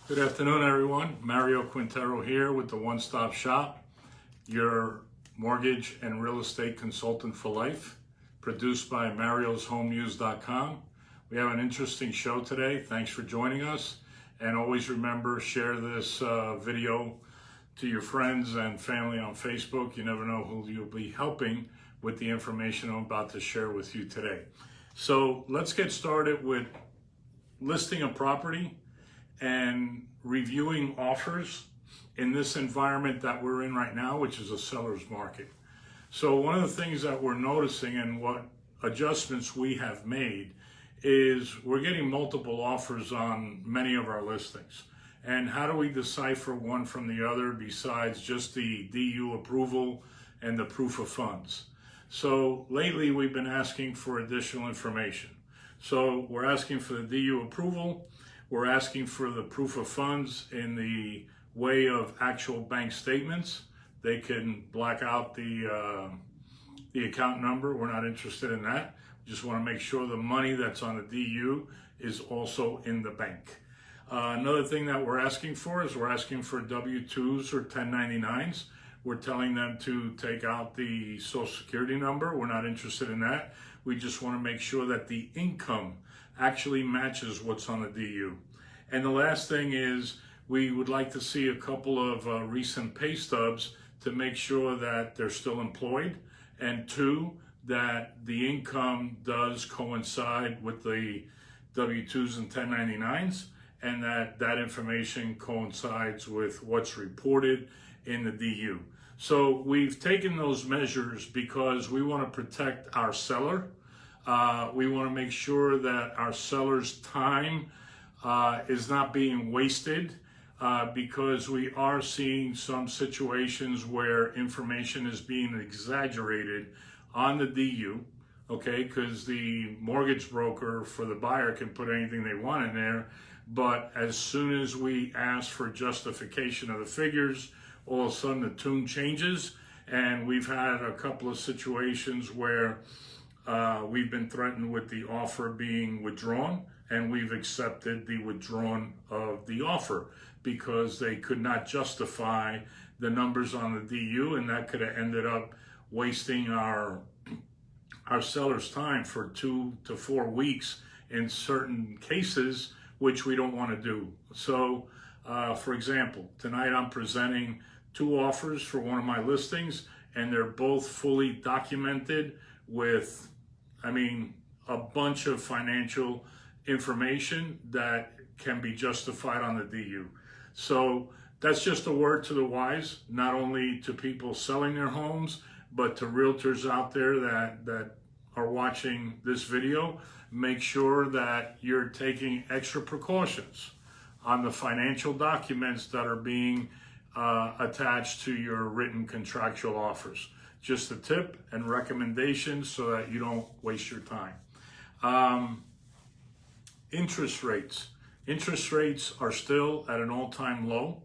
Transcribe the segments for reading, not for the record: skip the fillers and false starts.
Good afternoon, everyone. Mario Quintero here with the One Stop Shop, your mortgage and real estate consultant for life, produced by marioshomenews.com. We have an interesting show today. Thanks for joining us. And always remember, share this video to your friends and family on Facebook. You never know who you'll be helping with the information I'm about to share with you today. So let's get started with listing a property and reviewing offers in this environment that we're in right now, which is a seller's market. So one of the things that we're noticing and what adjustments we have made is we're getting multiple offers on many of our listings. And how do we decipher one from the other besides just the DU approval and the proof of funds? So lately we've been asking for additional information. So we're asking for the DU approval. We're asking for the proof of funds in the way of actual bank statements. They can black out the account number. We're not interested in that. We just want to make sure the money that's on the DU is also in the bank. Another thing that we're asking for is we're asking for W-2s or 1099s. We're telling them to take out the Social Security number. We're not interested in that. We just want to make sure that the income actually matches what's on the DU. And the last thing is we would like to see a couple of recent pay stubs to make sure that they're still employed, and two, that the income does coincide with the W-2s and 1099s, and that information coincides with what's reported in the DU. So we've taken those measures because we want to protect our seller. We want to make sure that our seller's time is not being wasted because we are seeing some situations where information is being exaggerated on the DU, okay, because the mortgage broker for the buyer can put anything they want in there, but as soon as we ask for justification of the figures, all of a sudden the tune changes, and we've had a couple of situations where we've been threatened with the offer being withdrawn, and we've accepted the withdrawal of the offer because they could not justify the numbers on the DU, and that could have ended up wasting our seller's time for 2 to 4 weeks in certain cases, which we don't want to do. So, for example, tonight I'm presenting 2 offers for one of my listings, and they're both fully documented with, a bunch of financial information that can be justified on the DU. So that's just a word to the wise, not only to people selling their homes, but to realtors out there that are watching this video. Make sure that you're taking extra precautions on the financial documents that are being attached to your written contractual offers. Just a tip and recommendation so that you don't waste your time. Interest rates. Interest rates are still at an all-time low.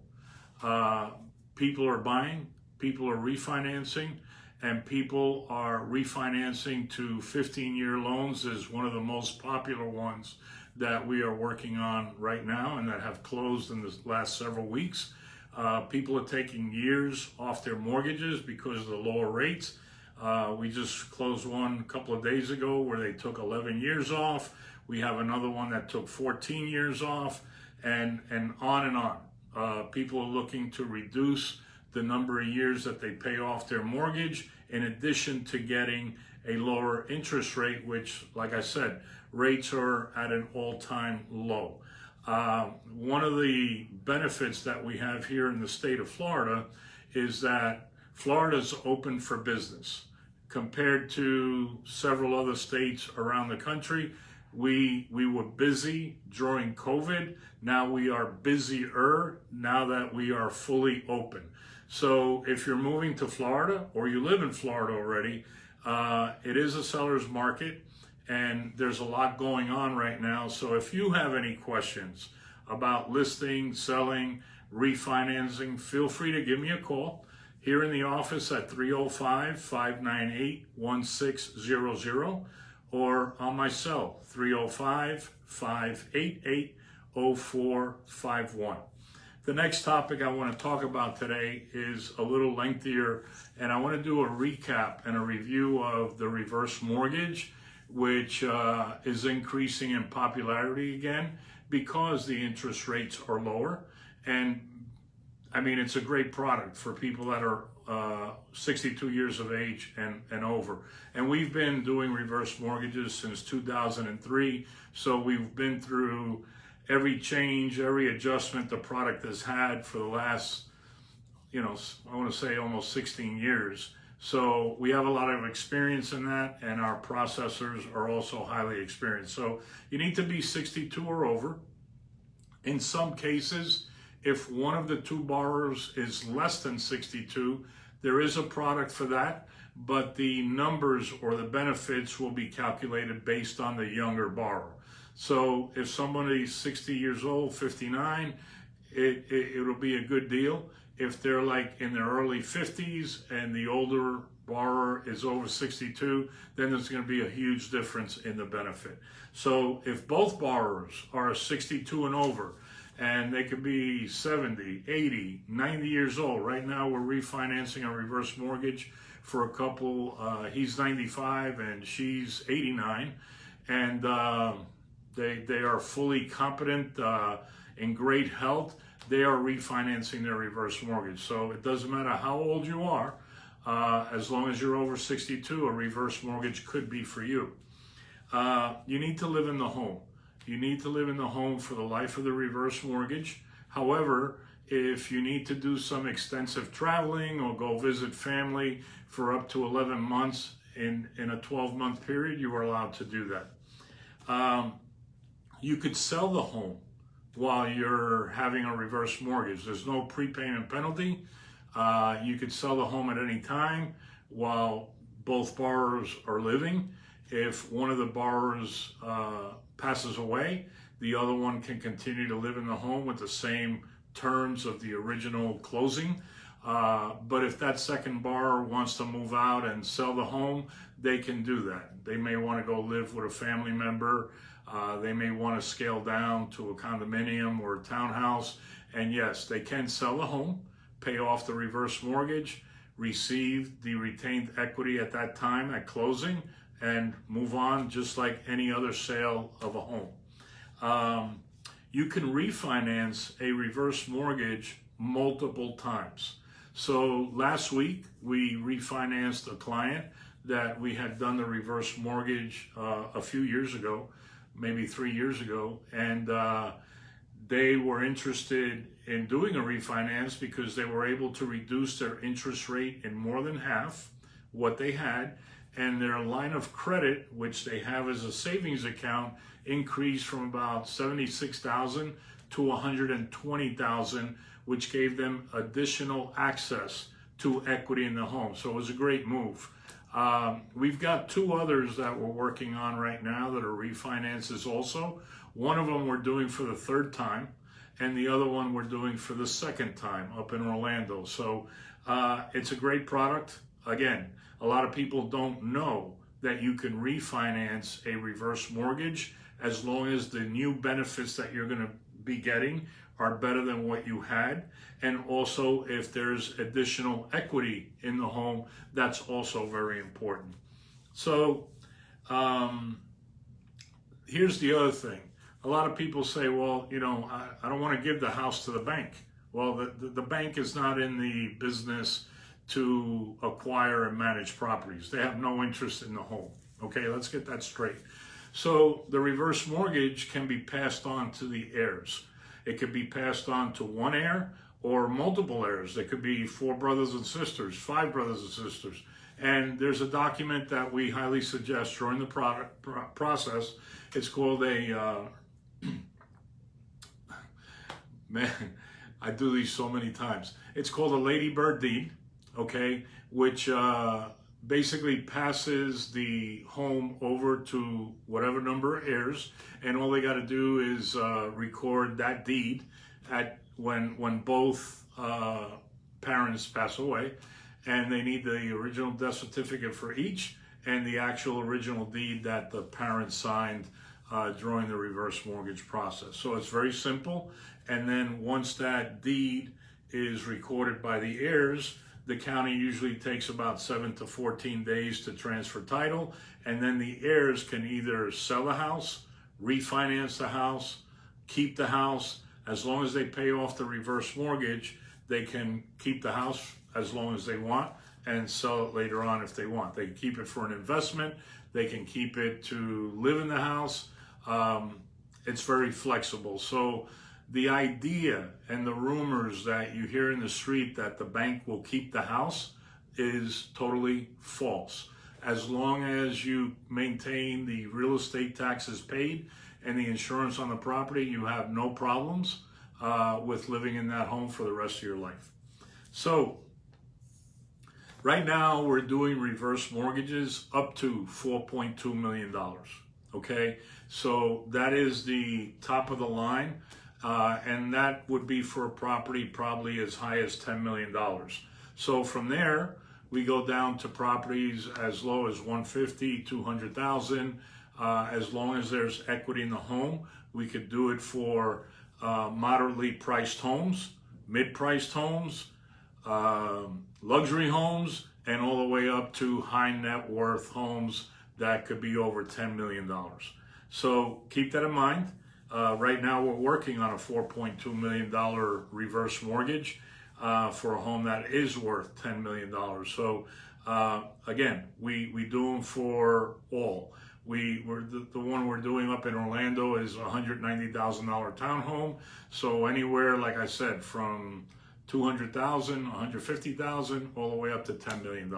People are buying, people are refinancing, and people are refinancing to 15-year loans is one of the most popular ones that we are working on right now and that have closed in the last several weeks. People are taking years off their mortgages because of the lower rates. We just closed one a couple of days ago where they took 11 years off. We have another one that took 14 years off, and on and on. People are looking to reduce the number of years that they pay off their mortgage, in addition to getting a lower interest rate, which, like I said, rates are at an all-time low. One of the benefits that we have here in the state of Florida is that Florida's open for business. Compared to several other states around the country, we were busy during COVID. Now we are busier now that we are fully open. So if you're moving to Florida or you live in Florida already, it is a seller's market and there's a lot going on right now. So if you have any questions about listing, selling, refinancing, feel free to give me a call here in the office at 305-598-1600 or on my cell, 305-588-0451. The next topic I want to talk about today is a little lengthier, and I want to do a recap and a review of the reverse mortgage, which is increasing in popularity again because the interest rates are lower. And I mean, it's a great product for people that are 62 years of age and over. And we've been doing reverse mortgages since 2003. So we've been through every change, every adjustment the product has had for the last, I want to say almost 16 years. So we have a lot of experience in that, and our processors are also highly experienced. So you need to be 62 or over. In some cases, if one of the two borrowers is less than 62, there is a product for that, but the numbers or the benefits will be calculated based on the younger borrower. So if somebody's 60 years old, 59, it'll be a good deal. If they're like in their early 50s and the older borrower is over 62, then there's going to be a huge difference in the benefit. So if both borrowers are 62 and over, and they could be 70, 80, 90 years old. Right now we're refinancing a reverse mortgage for a couple. He's 95 and she's 89, and they are fully competent, in great health. They are refinancing their reverse mortgage. So it doesn't matter how old you are, as long as you're over 62, a reverse mortgage could be for you. You need to live in the home. You need to live in the home for the life of the reverse mortgage. However, if you need to do some extensive traveling or go visit family for up to 11 months in a 12-month period, you are allowed to do that. You could sell the home while you're having a reverse mortgage. There's no prepayment penalty. You could sell the home at any time while both borrowers are living. If one of the borrowers passes away, the other one can continue to live in the home with the same terms of the original closing. But if that second borrower wants to move out and sell the home, they can do that. They may want to go live with a family member. They may want to scale down to a condominium or a townhouse. And yes, they can sell the home, pay off the reverse mortgage, receive the retained equity at that time at closing, and move on just like any other sale of a home. You can refinance a reverse mortgage multiple times. So last week, we refinanced a client that we had done the reverse mortgage a few years ago, maybe 3 years ago, and they were interested in doing a refinance because they were able to reduce their interest rate in more than half what they had, and their line of credit, which they have as a savings account, increased from about $76,000 to $120,000, which gave them additional access to equity in the home. So it was a great move. We've got two others that we're working on right now that are refinances also. One of them we're doing for the third time, and the other one we're doing for the second time up in Orlando. So it's a great product. Again, a lot of people don't know that you can refinance a reverse mortgage as long as the new benefits that you're going to be getting are better than what you had. And also, if there's additional equity in the home, that's also very important. So here's the other thing. A lot of people say, well, I don't want to give the house to the bank. Well, the bank is not in the business to acquire and manage properties. They have no interest in the home. Okay, let's get that straight. So the reverse mortgage can be passed on to the heirs. It could be passed on to one heir or multiple heirs. There could be 4 brothers and sisters, 5 brothers and sisters. And there's a document that we highly suggest during the process. It's called a, man, I do these so many times. It's called a ladybird deed, okay, which basically passes the home over to whatever number of heirs, and all they got to do is record that deed at when both parents pass away, and they need the original death certificate for each and the actual original deed that the parents signed during the reverse mortgage process. So it's very simple. And then once that deed is recorded by the heirs, the county usually takes about 7 to 14 days to transfer title, and then the heirs can either sell the house, refinance the house, keep the house. As long as they pay off the reverse mortgage, they can keep the house as long as they want and sell it later on if they want. They can keep it for an investment. They can keep it to live in the house. It's very flexible. So the idea and the rumors that you hear in the street that the bank will keep the house is totally false. As long as you maintain the real estate taxes paid and the insurance on the property, you have no problems with living in that home for the rest of your life. So right now we're doing reverse mortgages up to $4.2 million. Okay, so that is the top of the line. And that would be for a property probably as high as $10 million. So from there, we go down to properties as low as $150,000, $200,000. As long as there's equity in the home, we could do it for moderately priced homes, mid-priced homes, luxury homes, and all the way up to high net worth homes that could be over $10 million. So keep that in mind. Right now we're working on a $4.2 million reverse mortgage for a home that is worth $10 million. So again, we do them for all. The one we're doing up in Orlando is a $190,000 townhome. So anywhere, like I said, from $200,000, $150,000, all the way up to $10 million.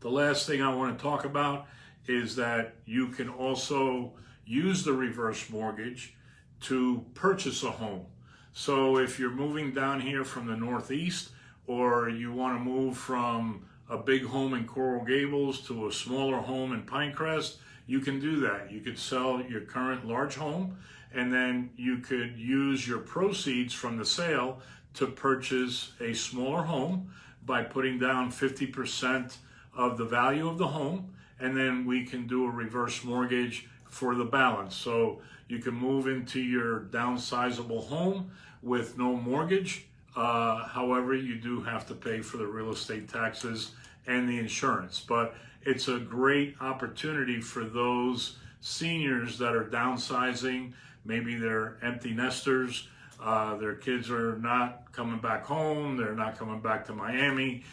The last thing I want to talk about is that you can also use the reverse mortgage to purchase a home. So if you're moving down here from the Northeast, or you want to move from a big home in Coral Gables to a smaller home in Pinecrest, you can do that. You could sell your current large home, and then you could use your proceeds from the sale to purchase a smaller home by putting down 50% of the value of the home, and then we can do a reverse mortgage for the balance. So you can move into your downsizable home with no mortgage. However, you do have to pay for the real estate taxes and the insurance. But it's a great opportunity for those seniors that are downsizing. Maybe they're empty nesters. Their kids are not coming back home. They're not coming back to Miami.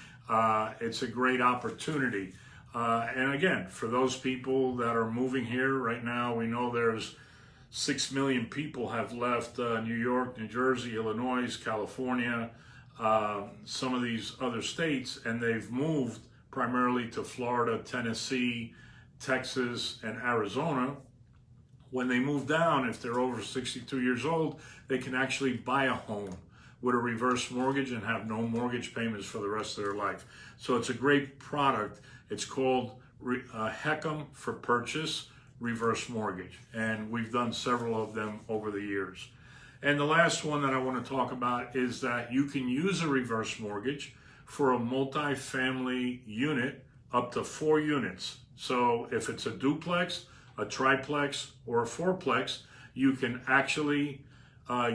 It's a great opportunity. And again, for those people that are moving here right now, we know there's 6 million people have left New York, New Jersey, Illinois, California, some of these other states, and they've moved primarily to Florida, Tennessee, Texas, and Arizona. When they move down, if they're over 62 years old, they can actually buy a home with a reverse mortgage and have no mortgage payments for the rest of their life. So it's a great product. It's called HECM for Purchase Reverse Mortgage, and we've done several of them over the years. And the last one that I want to talk about is that you can use a reverse mortgage for a multi-family unit up to 4 units. So if it's a duplex, a triplex, or a fourplex, you can actually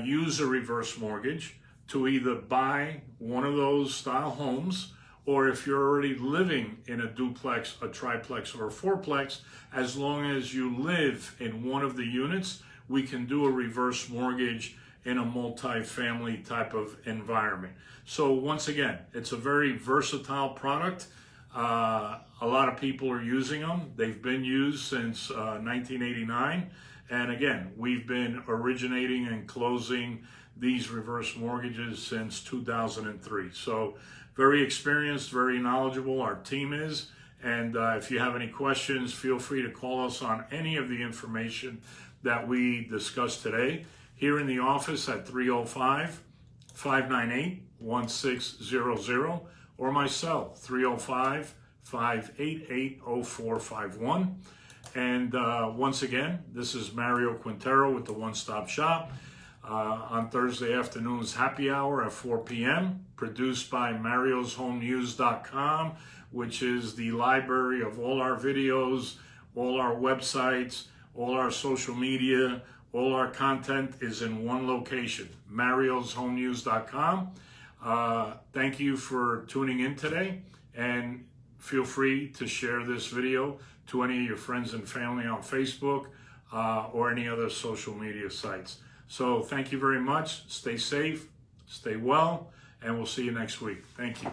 use a reverse mortgage to either buy one of those style homes, or if you're already living in a duplex, a triplex, or a fourplex, as long as you live in one of the units, we can do a reverse mortgage in a multi-family type of environment. So once again, it's a very versatile product. A lot of people are using them. They've been used since 1989. And again, we've been originating and closing these reverse mortgages since 2003. So very experienced, very knowledgeable, our team is. And if you have any questions, feel free to call us on any of the information that we discussed today here in the office at 305-598-1600, or my cell, 305-588-0451. And once again, this is Mario Quintero with the One Stop Shop. On Thursday afternoons, happy hour at 4 p.m., produced by MariosHomeNews.com, which is the library of all our videos, all our websites, all our social media, all our content is in one location, marioshomenews.com. Thank you for tuning in today, and feel free to share this video to any of your friends and family on Facebook or any other social media sites. So thank you very much. Stay safe, stay well, and we'll see you next week. Thank you.